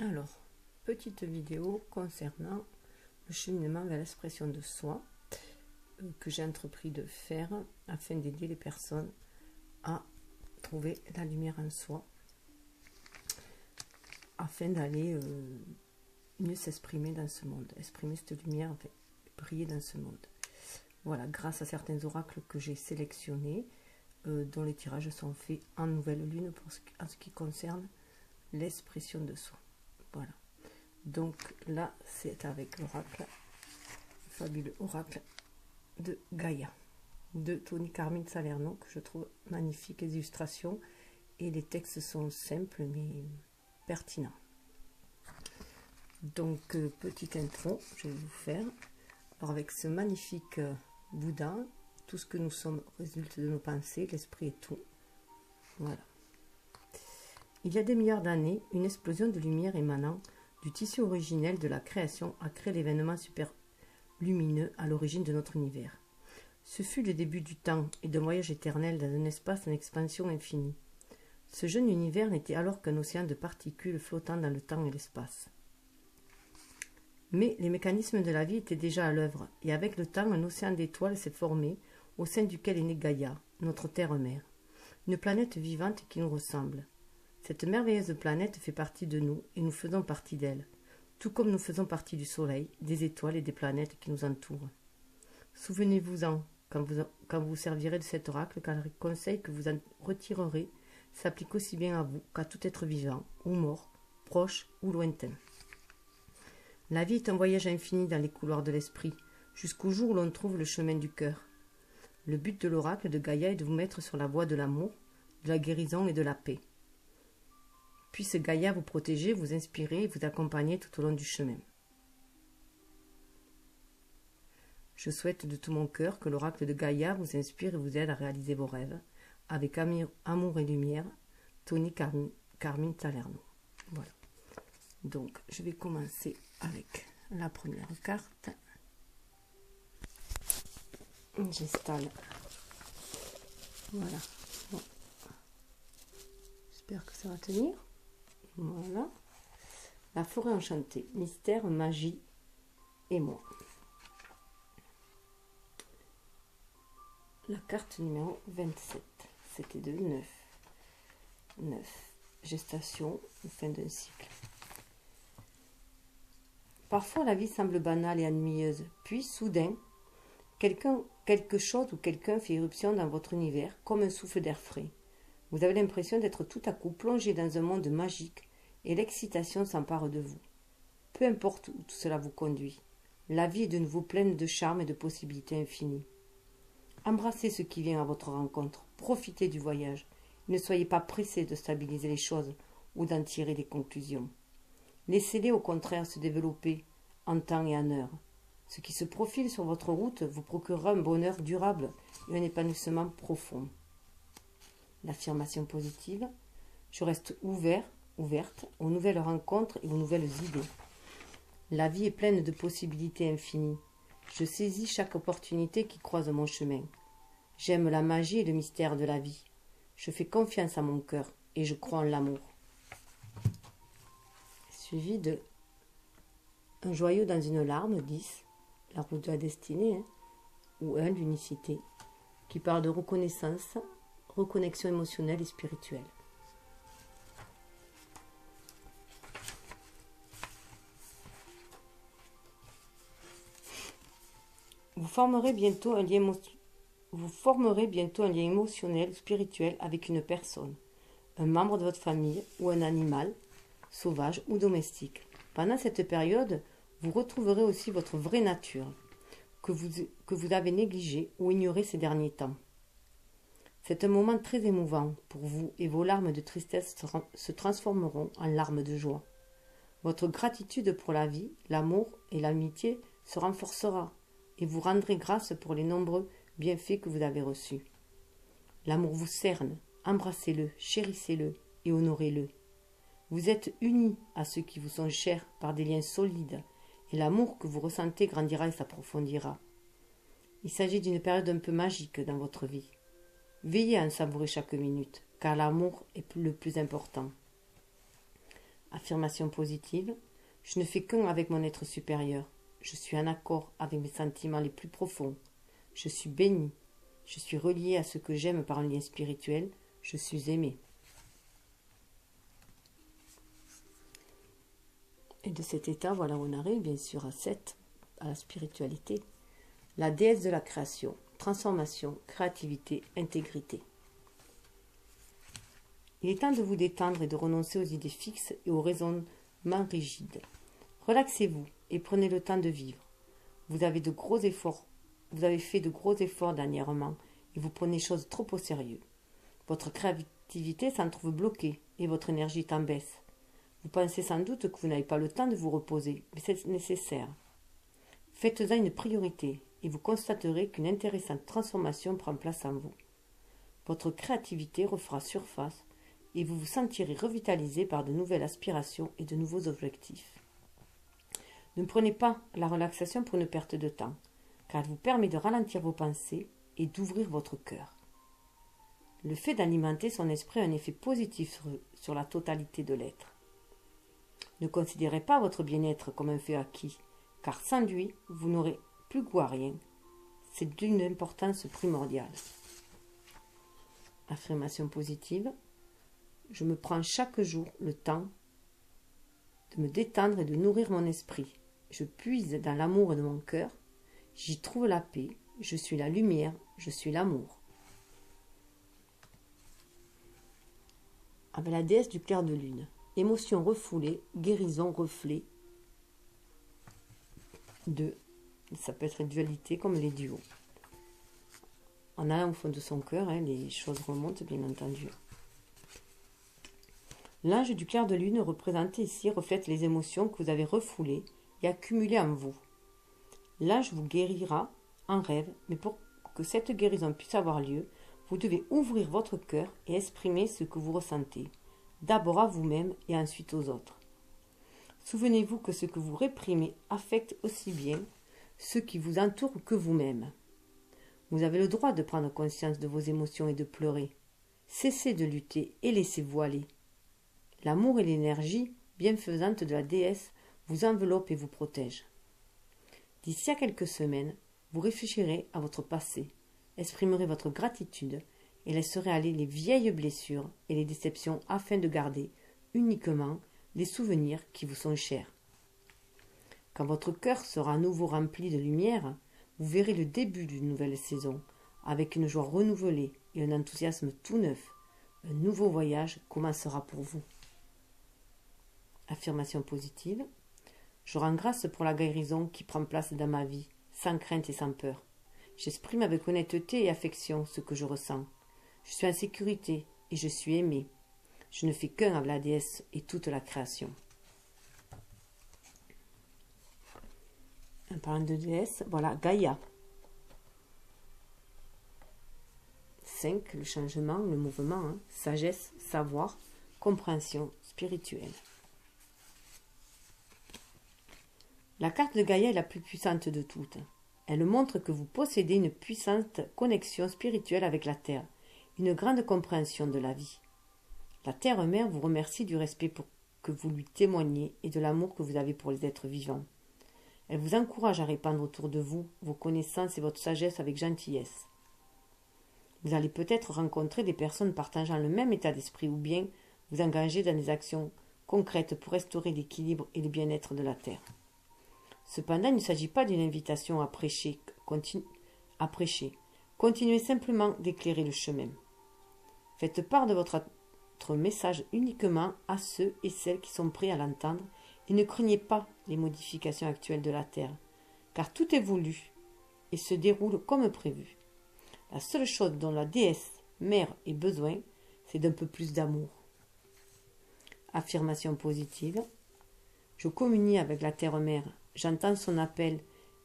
Alors, petite vidéo concernant le cheminement vers l'expression de soi que j'ai entrepris de faire afin d'aider les personnes à trouver la lumière en soi, afin d'aller mieux s'exprimer dans ce monde, exprimer cette lumière, enfin, briller dans ce monde. Voilà, grâce à certains oracles que j'ai sélectionnés, dont les tirages sont faits en nouvelle lune en ce qui concerne l'expression de soi. Voilà. Donc là, c'est avec l'oracle, le fabuleux oracle de Gaïa, de Tony Carmine Salerno, que je trouve magnifique, les illustrations, et les textes sont simples mais pertinents. Donc, petite intro, je vais vous faire. Alors, avec ce magnifique Bouddha, tout ce que nous sommes résulte de nos pensées, l'esprit est tout. Voilà. Il y a des milliards d'années, une explosion de lumière émanant du tissu originel de la création a créé l'événement super lumineux à l'origine de notre univers. Ce fut le début du temps et d'un voyage éternel dans un espace en expansion infinie. Ce jeune univers n'était alors qu'un océan de particules flottant dans le temps et l'espace. Mais les mécanismes de la vie étaient déjà à l'œuvre, et avec le temps, un océan d'étoiles s'est formé, au sein duquel est née Gaïa, notre terre-mère, une planète vivante qui nous ressemble. Cette merveilleuse planète fait partie de nous, et nous faisons partie d'elle, tout comme nous faisons partie du Soleil, des étoiles et des planètes qui nous entourent. Souvenez-vous-en, quand vous servirez de cet oracle, car les conseils que vous en retirerez s'appliquent aussi bien à vous qu'à tout être vivant, ou mort, proche ou lointain. La vie est un voyage infini dans les couloirs de l'esprit, jusqu'au jour où l'on trouve le chemin du cœur. Le but de l'oracle de Gaïa est de vous mettre sur la voie de l'amour, de la guérison et de la paix. Puisse Gaïa vous protéger, vous inspirer et vous accompagner tout au long du chemin. Je souhaite de tout mon cœur que l'oracle de Gaïa vous inspire et vous aide à réaliser vos rêves. Avec amour et lumière, Tony Carmine Salerno. Voilà. Donc, je vais commencer avec la première carte. J'installe. Voilà. Bon. J'espère que ça va tenir. Voilà. La forêt enchantée. Mystère, magie et moi. La carte numéro 27. C'était de 9. 9. Gestation ou fin d'un cycle. Parfois, la vie semble banale et ennuyeuse. Puis, soudain, quelque chose ou quelqu'un fait irruption dans votre univers, comme un souffle d'air frais. Vous avez l'impression d'être tout à coup plongé dans un monde magique et l'excitation s'empare de vous. Peu importe où tout cela vous conduit, la vie est de nouveau pleine de charme et de possibilités infinies. Embrassez ce qui vient à votre rencontre, profitez du voyage. Ne soyez pas pressé de stabiliser les choses ou d'en tirer des conclusions. Laissez-les au contraire se développer en temps et en heure. Ce qui se profile sur votre route vous procurera un bonheur durable et un épanouissement profond. L'affirmation positive. Je reste ouverte aux nouvelles rencontres et aux nouvelles idées. La vie est pleine de possibilités infinies. Je saisis chaque opportunité qui croise mon chemin. J'aime la magie et le mystère de la vie. Je fais confiance à mon cœur et je crois en l'amour. Suivi de un joyau dans une larme, 10, la route de la destinée, ou 1, l'unicité, qui parle de reconnaissance, reconnexion émotionnelle et spirituelle. Vous formerez bientôt un lien émotionnel ou spirituel avec une personne, un membre de votre famille ou un animal, sauvage ou domestique. Pendant cette période, vous retrouverez aussi votre vraie nature, que vous avez négligée ou ignorée ces derniers temps. C'est un moment très émouvant pour vous et vos larmes de tristesse se transformeront en larmes de joie. Votre gratitude pour la vie, l'amour et l'amitié se renforcera et vous rendrez grâce pour les nombreux bienfaits que vous avez reçus. L'amour vous cerne, embrassez-le, chérissez-le et honorez-le. Vous êtes unis à ceux qui vous sont chers par des liens solides et l'amour que vous ressentez grandira et s'approfondira. Il s'agit d'une période un peu magique dans votre vie. Veillez à en savourer chaque minute, car l'amour est le plus important. Affirmation positive. Je ne fais qu'un avec mon être supérieur. Je suis en accord avec mes sentiments les plus profonds. Je suis béni. Je suis relié à ce que j'aime par un lien spirituel. Je suis aimé. Et de cet état, voilà, on arrive bien sûr à la spiritualité. La déesse de la création, transformation, créativité, intégrité. Il est temps de vous détendre et de renoncer aux idées fixes et aux raisonnements rigides. Relaxez-vous et prenez le temps de vivre. Vous avez fait de gros efforts dernièrement et vous prenez les choses trop au sérieux. Votre créativité s'en trouve bloquée et votre énergie est en baisse. Vous pensez sans doute que vous n'avez pas le temps de vous reposer, mais c'est nécessaire. Faites-en une priorité et vous constaterez qu'une intéressante transformation prend place en vous. Votre créativité refera surface et vous vous sentirez revitalisé par de nouvelles aspirations et de nouveaux objectifs. Ne prenez pas la relaxation pour une perte de temps, car elle vous permet de ralentir vos pensées et d'ouvrir votre cœur. Le fait d'alimenter son esprit a un effet positif sur la totalité de l'être. Ne considérez pas votre bien-être comme un fait acquis, car sans lui, vous n'aurez plus goût à rien. C'est d'une importance primordiale. Affirmation positive. Je me prends chaque jour le temps de me détendre et de nourrir mon esprit. Je puise dans l'amour de mon cœur. J'y trouve la paix. Je suis la lumière. Je suis l'amour. Avec la déesse du clair de lune. Émotion refoulée, guérison, reflet. Ça peut être une dualité comme les duos. En allant au fond de son cœur, les choses remontent bien entendu. L'ange du clair de lune représenté ici reflète les émotions que vous avez refoulées et accumulées en vous. L'ange vous guérira en rêve, mais pour que cette guérison puisse avoir lieu, vous devez ouvrir votre cœur et exprimer ce que vous ressentez, d'abord à vous-même et ensuite aux autres. Souvenez-vous que ce que vous réprimez affecte aussi bien ceux qui vous entourent que vous-même. Vous avez le droit de prendre conscience de vos émotions et de pleurer. Cessez de lutter et laissez-vous aller. L'amour et l'énergie bienfaisante de la déesse vous enveloppent et vous protègent. D'ici à quelques semaines, vous réfléchirez à votre passé, exprimerez votre gratitude et laisserez aller les vieilles blessures et les déceptions afin de garder uniquement les souvenirs qui vous sont chers. Quand votre cœur sera à nouveau rempli de lumière, vous verrez le début d'une nouvelle saison, avec une joie renouvelée et un enthousiasme tout neuf. Un nouveau voyage commencera pour vous. Affirmation positive. Je rends grâce pour la guérison qui prend place dans ma vie, sans crainte et sans peur. J'exprime avec honnêteté et affection ce que je ressens. Je suis en sécurité et je suis aimé. Je ne fais qu'un avec la déesse et toute la création. En parlant de déesse, voilà, Gaïa. 5, le changement, le mouvement, sagesse, savoir, compréhension spirituelle. La carte de Gaïa est la plus puissante de toutes. Elle montre que vous possédez une puissante connexion spirituelle avec la Terre, une grande compréhension de la vie. La Terre-Mère vous remercie du respect que vous lui témoignez et de l'amour que vous avez pour les êtres vivants. Elle vous encourage à répandre autour de vous vos connaissances et votre sagesse avec gentillesse. Vous allez peut-être rencontrer des personnes partageant le même état d'esprit ou bien vous engager dans des actions concrètes pour restaurer l'équilibre et le bien-être de la Terre. Cependant, il ne s'agit pas d'une invitation à prêcher. Continuez simplement d'éclairer le chemin. Faites part de votre message uniquement à ceux et celles qui sont prêts à l'entendre et ne craignez pas les modifications actuelles de la Terre, car tout est voulu et se déroule comme prévu. La seule chose dont la déesse mère ait besoin, c'est d'un peu plus d'amour. Affirmation positive. Je communie avec la Terre-Mère, j'entends son appel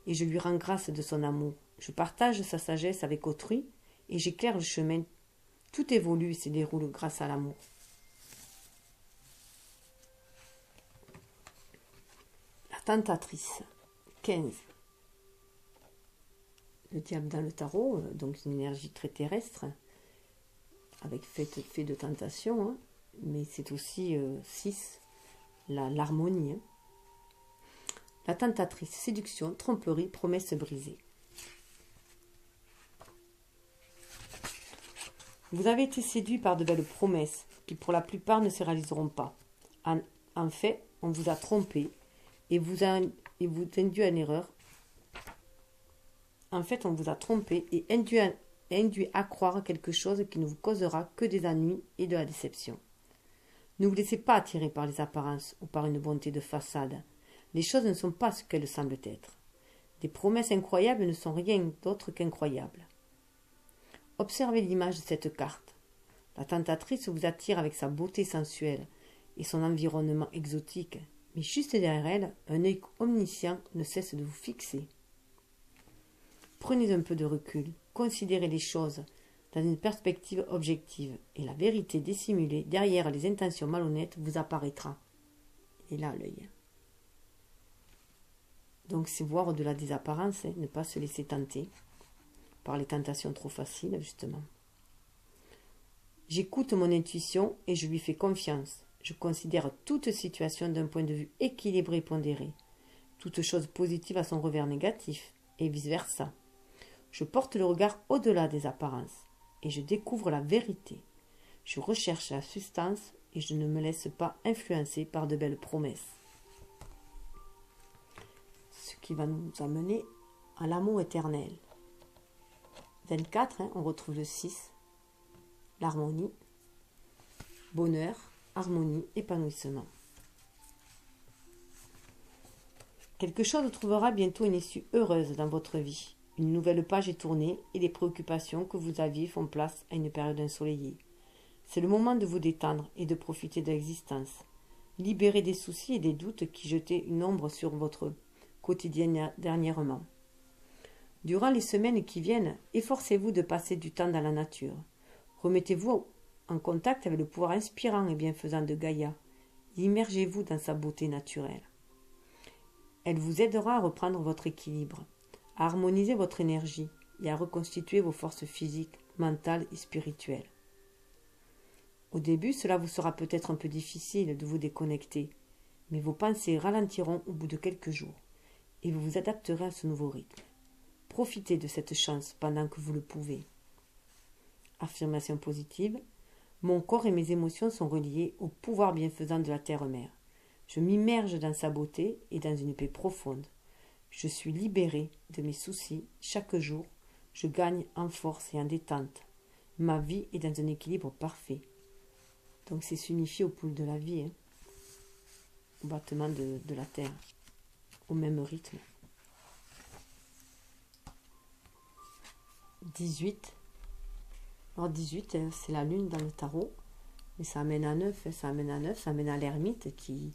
et je lui rends grâce de son amour. Je partage sa sagesse avec autrui et j'éclaire le chemin. Tout évolue et se déroule grâce à l'amour. La tentatrice. 15. Le diable dans le tarot, donc une énergie très terrestre, avec fait de tentation, mais c'est aussi 6, l'harmonie. Hein. La tentatrice, séduction, tromperie, promesse brisée. Vous avez été séduit par de belles promesses qui pour la plupart ne se réaliseront pas. En fait, on vous a trompé et vous induit en erreur. En fait, on vous a trompé et induit à croire quelque chose qui ne vous causera que des ennuis et de la déception. Ne vous laissez pas attirer par les apparences ou par une bonté de façade. Les choses ne sont pas ce qu'elles semblent être. Des promesses incroyables ne sont rien d'autre qu'incroyables. Observez l'image de cette carte. La tentatrice vous attire avec sa beauté sensuelle et son environnement exotique, mais juste derrière elle, un œil omniscient ne cesse de vous fixer. Prenez un peu de recul, considérez les choses dans une perspective objective, et la vérité dissimulée derrière les intentions malhonnêtes vous apparaîtra. Et là, l'œil. Donc c'est voir au-delà des apparences, ne pas se laisser tenter par les tentations trop faciles, justement. J'écoute mon intuition et je lui fais confiance. Je considère toute situation d'un point de vue équilibré et pondéré. Toute chose positive a son revers négatif, et vice-versa. Je porte le regard au-delà des apparences, et je découvre la vérité. Je recherche la substance, et je ne me laisse pas influencer par de belles promesses. Ce qui va nous amener à l'amour éternel. 24, on retrouve le 6, l'harmonie, bonheur, harmonie, épanouissement. Quelque chose trouvera bientôt une issue heureuse dans votre vie. Une nouvelle page est tournée et les préoccupations que vous aviez font place à une période ensoleillée. C'est le moment de vous détendre et de profiter de l'existence. Libérez des soucis et des doutes qui jetaient une ombre sur votre quotidien dernièrement. Durant les semaines qui viennent, efforcez-vous de passer du temps dans la nature. Remettez-vous en contact avec le pouvoir inspirant et bienfaisant de Gaïa. Immergez-vous dans sa beauté naturelle. Elle vous aidera à reprendre votre équilibre, à harmoniser votre énergie et à reconstituer vos forces physiques, mentales et spirituelles. Au début, cela vous sera peut-être un peu difficile de vous déconnecter, mais vos pensées ralentiront au bout de quelques jours et vous vous adapterez à ce nouveau rythme. Profitez de cette chance pendant que vous le pouvez. Affirmation positive. Mon corps et mes émotions sont reliés au pouvoir bienfaisant de la terre-mère. Je m'immerge dans sa beauté et dans une paix profonde. Je suis libérée de mes soucis chaque jour. Je gagne en force et en détente. Ma vie est dans un équilibre parfait. Donc c'est s'unifier au pouls de la vie, au battement de la terre, au même rythme. 18. Alors 18, c'est la lune dans le tarot, mais ça amène à 9, ça amène à l'ermite qui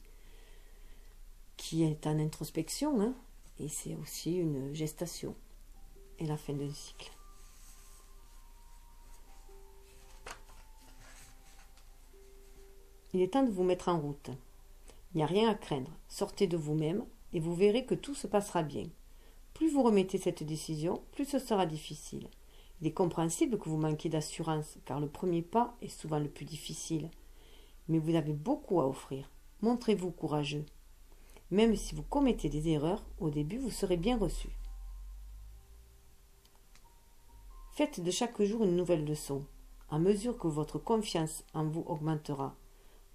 est en introspection, et c'est aussi une gestation et la fin d'un cycle. Il est temps de vous mettre en route. Il n'y a rien à craindre. Sortez de vous-même et vous verrez que tout se passera bien. Plus vous remettez cette décision, plus ce sera difficile. Il est compréhensible que vous manquiez d'assurance, car le premier pas est souvent le plus difficile. Mais vous avez beaucoup à offrir. Montrez-vous courageux. Même si vous commettez des erreurs, au début, vous serez bien reçu. Faites de chaque jour une nouvelle leçon. À mesure que votre confiance en vous augmentera,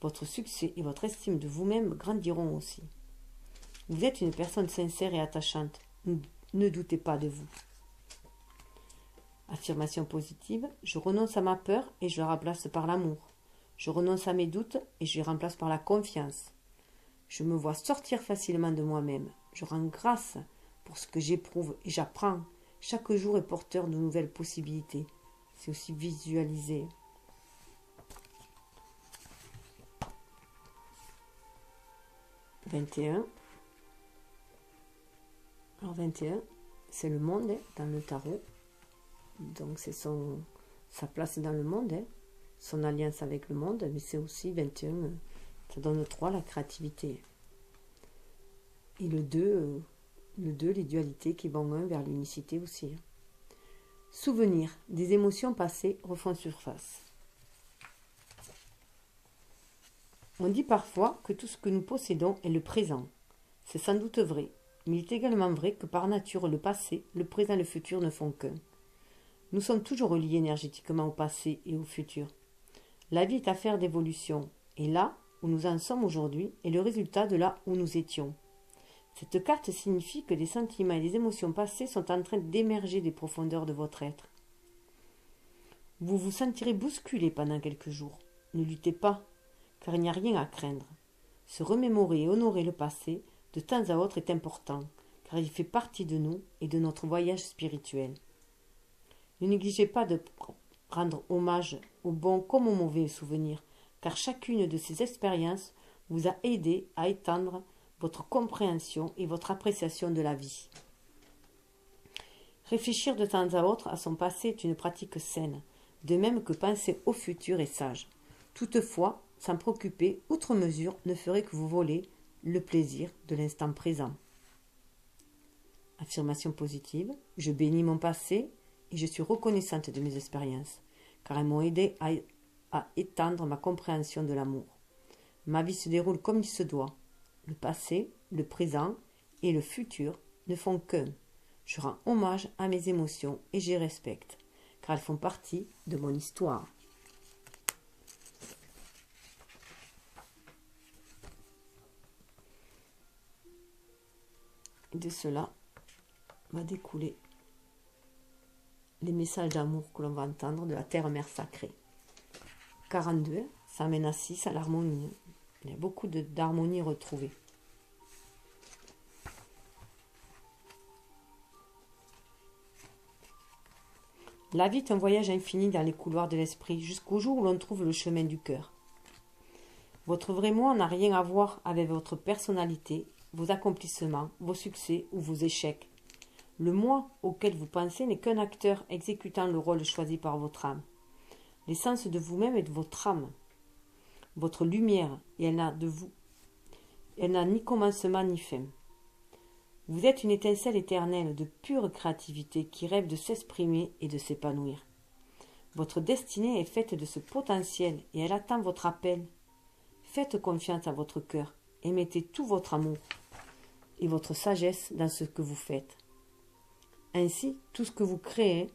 votre succès et votre estime de vous-même grandiront aussi. Vous êtes une personne sincère et attachante. Ne doutez pas de vous. Affirmation positive. Je renonce à ma peur et je la remplace par l'amour. Je renonce à mes doutes et je les remplace par la confiance. Je me vois sortir facilement de moi-même. Je rends grâce pour ce que j'éprouve et j'apprends. Chaque jour est porteur de nouvelles possibilités. C'est aussi visualiser. « 21. Alors 21, c'est le monde dans le tarot. Donc c'est sa place dans le monde, son alliance avec le monde, mais c'est aussi 21, ça donne 3, la créativité. Et le 2, les dualités qui vont vers l'unicité aussi. Souvenirs, des émotions passées refont surface. On dit parfois que tout ce que nous possédons est le présent. C'est sans doute vrai, mais il est également vrai que par nature le passé, le présent et le futur ne font qu'un. Nous sommes toujours reliés énergétiquement au passé et au futur. La vie est affaire d'évolution, et là où nous en sommes aujourd'hui est le résultat de là où nous étions. Cette carte signifie que des sentiments et des émotions passées sont en train d'émerger des profondeurs de votre être. Vous vous sentirez bousculé pendant quelques jours. Ne luttez pas, car il n'y a rien à craindre. Se remémorer et honorer le passé, de temps à autre, est important, car il fait partie de nous et de notre voyage spirituel. Ne négligez pas de rendre hommage aux bons comme aux mauvais souvenirs, car chacune de ces expériences vous a aidé à étendre votre compréhension et votre appréciation de la vie. Réfléchir de temps à autre à son passé est une pratique saine, de même que penser au futur est sage. Toutefois, s'en préoccuper outre mesure ne ferait que vous voler le plaisir de l'instant présent. Affirmation positive. Je bénis mon passé et je suis reconnaissante de mes expériences, car elles m'ont aidé à étendre ma compréhension de l'amour. Ma vie se déroule comme il se doit. Le passé, le présent et le futur ne font qu'un. Je rends hommage à mes émotions et je les respecte, car elles font partie de mon histoire. Et de cela va découler les messages d'amour que l'on va entendre de la Terre-Mère sacrée. 42, ça amène à 6, à l'harmonie. Il y a beaucoup d'harmonie retrouvée. La vie est un voyage infini dans les couloirs de l'esprit, jusqu'au jour où l'on trouve le chemin du cœur. Votre vrai moi n'a rien à voir avec votre personnalité, vos accomplissements, vos succès ou vos échecs. Le moi auquel vous pensez n'est qu'un acteur exécutant le rôle choisi par votre âme. L'essence de vous-même est de votre âme, votre lumière, et elle n'a ni commencement ni fin. Vous êtes une étincelle éternelle de pure créativité qui rêve de s'exprimer et de s'épanouir. Votre destinée est faite de ce potentiel et elle attend votre appel. Faites confiance à votre cœur et mettez tout votre amour et votre sagesse dans ce que vous faites. Ainsi, tout ce que vous créez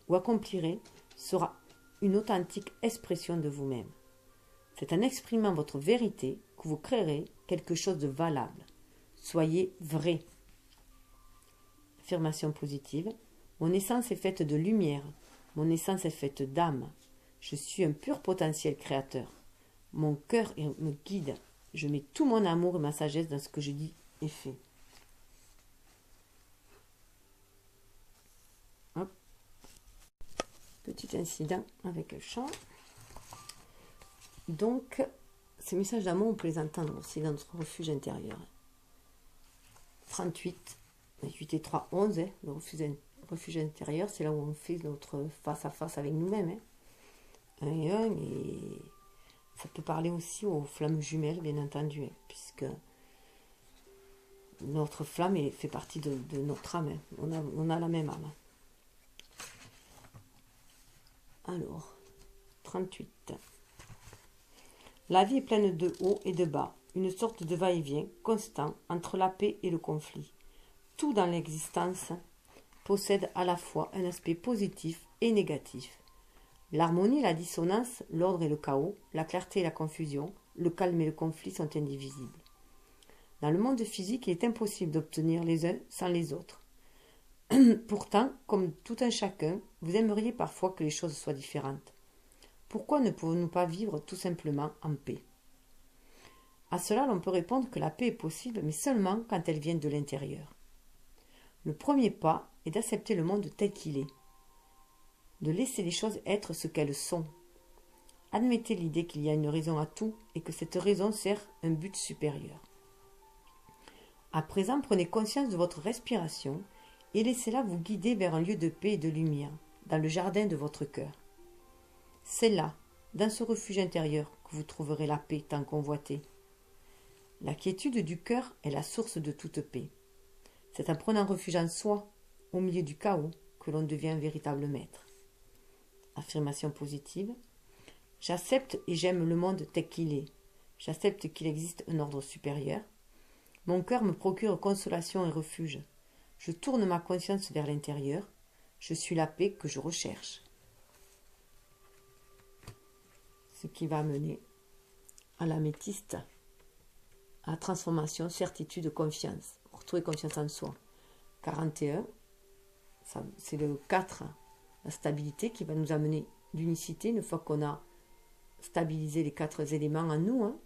ou accomplirez sera une authentique expression de vous-même. C'est en exprimant votre vérité que vous créerez quelque chose de valable. Soyez vrai. Affirmation positive. Mon essence est faite de lumière. Mon essence est faite d'âme. Je suis un pur potentiel créateur. Mon cœur me guide. Je mets tout mon amour et ma sagesse dans ce que je dis et fais. Hop. Petit incident avec le chat. Donc, ces messages d'amour, on peut les entendre aussi dans notre refuge intérieur. 38, 8 et 3, 11, hein, le refuge intérieur, c'est là où on fait notre face-à-face avec nous-mêmes. Hein. 1 et 1, et ça peut parler aussi aux flammes jumelles, bien entendu, hein, puisque notre flamme fait partie de notre âme. Hein. On a la même âme. Alors, 38. La vie est pleine de hauts et de bas, une sorte de va-et-vient constant entre la paix et le conflit. Tout dans l'existence possède à la fois un aspect positif et négatif. L'harmonie et la dissonance, l'ordre et le chaos, la clarté et la confusion, le calme et le conflit sont indivisibles. Dans le monde physique, il est impossible d'obtenir les uns sans les autres. Pourtant, comme tout un chacun, vous aimeriez parfois que les choses soient différentes. Pourquoi ne pouvons-nous pas vivre tout simplement en paix? À cela, l'on peut répondre que la paix est possible, mais seulement quand elle vient de l'intérieur. Le premier pas est d'accepter le monde tel qu'il est, de laisser les choses être ce qu'elles sont. Admettez l'idée qu'il y a une raison à tout et que cette raison sert un but supérieur. À présent, prenez conscience de votre respiration et laissez-la vous guider vers un lieu de paix et de lumière, dans le jardin de votre cœur. C'est là, dans ce refuge intérieur, que vous trouverez la paix tant convoitée. La quiétude du cœur est la source de toute paix. C'est en prenant refuge en soi, au milieu du chaos, que l'on devient un véritable maître. Affirmation positive. J'accepte et j'aime le monde tel qu'il est. J'accepte qu'il existe un ordre supérieur. Mon cœur me procure consolation et refuge. Je tourne ma conscience vers l'intérieur. Je suis la paix que je recherche. Ce qui va mener à l'améthyste, à la transformation, certitude, confiance. Retrouver confiance en soi. 41, c'est le 4, la stabilité qui va nous amener l'unicité une fois qu'on a stabilisé les 4 éléments en nous, hein,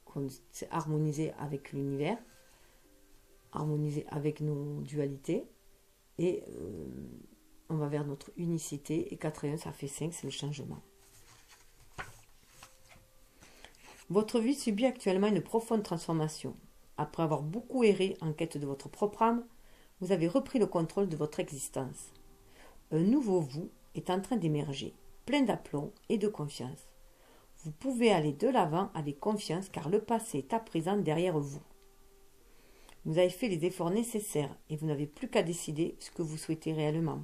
qu'on s'est harmonisé avec l'univers, harmonisé avec nos dualités, et on va vers notre unicité, et 41, ça fait 5, c'est le changement. Votre vie subit actuellement une profonde transformation. Après avoir beaucoup erré en quête de votre propre âme, vous avez repris le contrôle de votre existence. Un nouveau vous est en train d'émerger, plein d'aplomb et de confiance. Vous pouvez aller de l'avant avec confiance car le passé est à présent derrière vous. Vous avez fait les efforts nécessaires et vous n'avez plus qu'à décider ce que vous souhaitez réellement.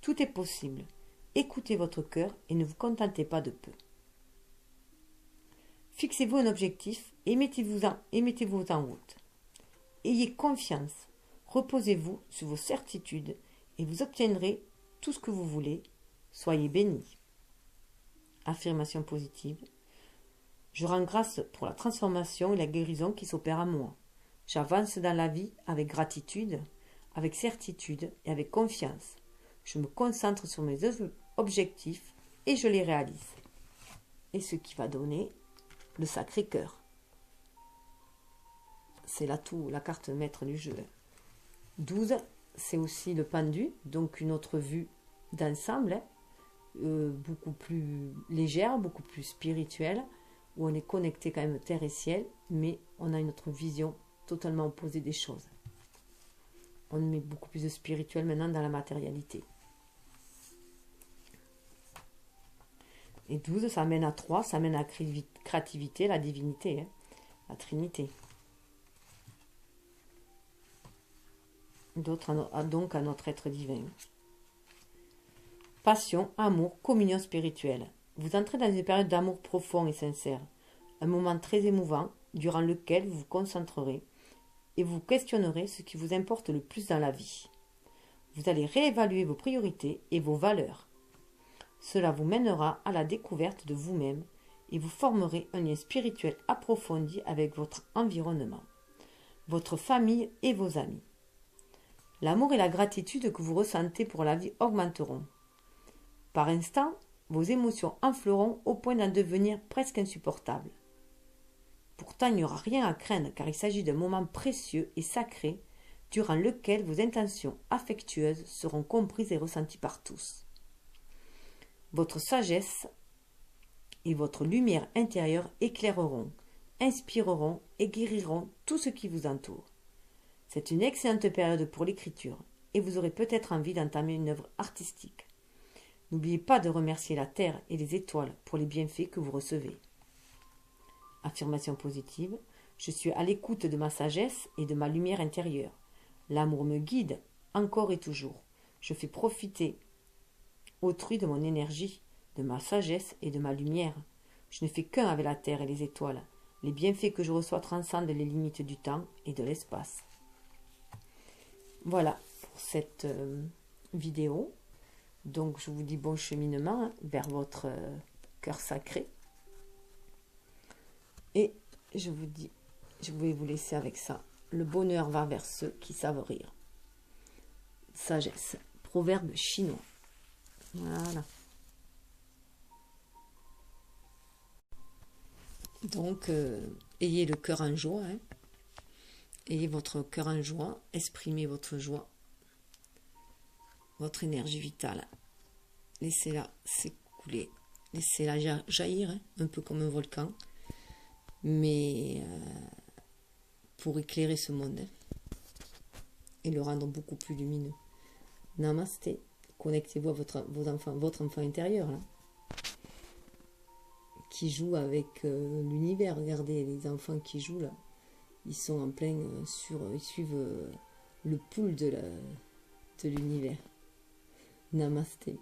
Tout est possible. Écoutez votre cœur et ne vous contentez pas de peu. Fixez-vous un objectif et mettez-vous en route. Ayez confiance, reposez-vous sur vos certitudes et vous obtiendrez tout ce que vous voulez. Soyez bénis. Affirmation positive. Je rends grâce pour la transformation et la guérison qui s'opèrent en moi. J'avance dans la vie avec gratitude, avec certitude et avec confiance. Je me concentre sur mes objectifs et je les réalise. Et ce qui va donner le Sacré-Cœur. C'est l'atout, la carte maître du jeu. 12, c'est aussi le pendu, donc une autre vue d'ensemble, beaucoup plus légère, beaucoup plus spirituelle, où on est connecté quand même terre et ciel, mais on a une autre vision totalement opposée des choses. On met beaucoup plus de spirituel maintenant dans la matérialité. Et 12, ça mène à 3, ça mène à la créativité, la divinité, hein, la Trinité. Donc à notre être divin. Passion, amour, communion spirituelle. Vous entrez dans une période d'amour profond et sincère, un moment très émouvant durant lequel vous vous concentrerez et vous questionnerez ce qui vous importe le plus dans la vie. Vous allez réévaluer vos priorités et vos valeurs. Cela vous mènera à la découverte de vous-même et vous formerez un lien spirituel approfondi avec votre environnement, votre famille et vos amis. L'amour et la gratitude que vous ressentez pour la vie augmenteront. Par instants, vos émotions enfleront au point d'en devenir presque insupportables. Pourtant, il n'y aura rien à craindre car il s'agit d'un moment précieux et sacré durant lequel vos intentions affectueuses seront comprises et ressenties par tous. Votre sagesse et votre lumière intérieure éclaireront, inspireront et guériront tout ce qui vous entoure. C'est une excellente période pour l'écriture et vous aurez peut-être envie d'entamer une œuvre artistique. N'oubliez pas de remercier la Terre et les étoiles pour les bienfaits que vous recevez. Affirmation positive. Je suis à l'écoute de ma sagesse et de ma lumière intérieure. L'amour me guide encore et toujours. Je fais profiter autrui de mon énergie, de ma sagesse et de ma lumière. Je ne fais qu'un avec la terre et les étoiles. Les bienfaits que je reçois transcendent les limites du temps et de l'espace. Voilà pour cette vidéo. Donc je vous dis bon cheminement vers votre cœur sacré. Et je vous dis, je vais vous laisser avec ça. Le bonheur va vers ceux qui savent rire. Sagesse. Proverbe chinois. Voilà. Donc, ayez le cœur en joie. Hein. Ayez votre cœur en joie. Exprimez votre joie. Votre énergie vitale. Laissez-la s'écouler. Laissez-la jaillir, hein, un peu comme un volcan. Mais pour éclairer ce monde. Hein, et le rendre beaucoup plus lumineux. Namasté. Connectez-vous à votre enfant intérieur, là, qui joue avec l'univers. Regardez les enfants qui jouent là, ils sont en plein ils suivent le pouls de l'univers. Namasté.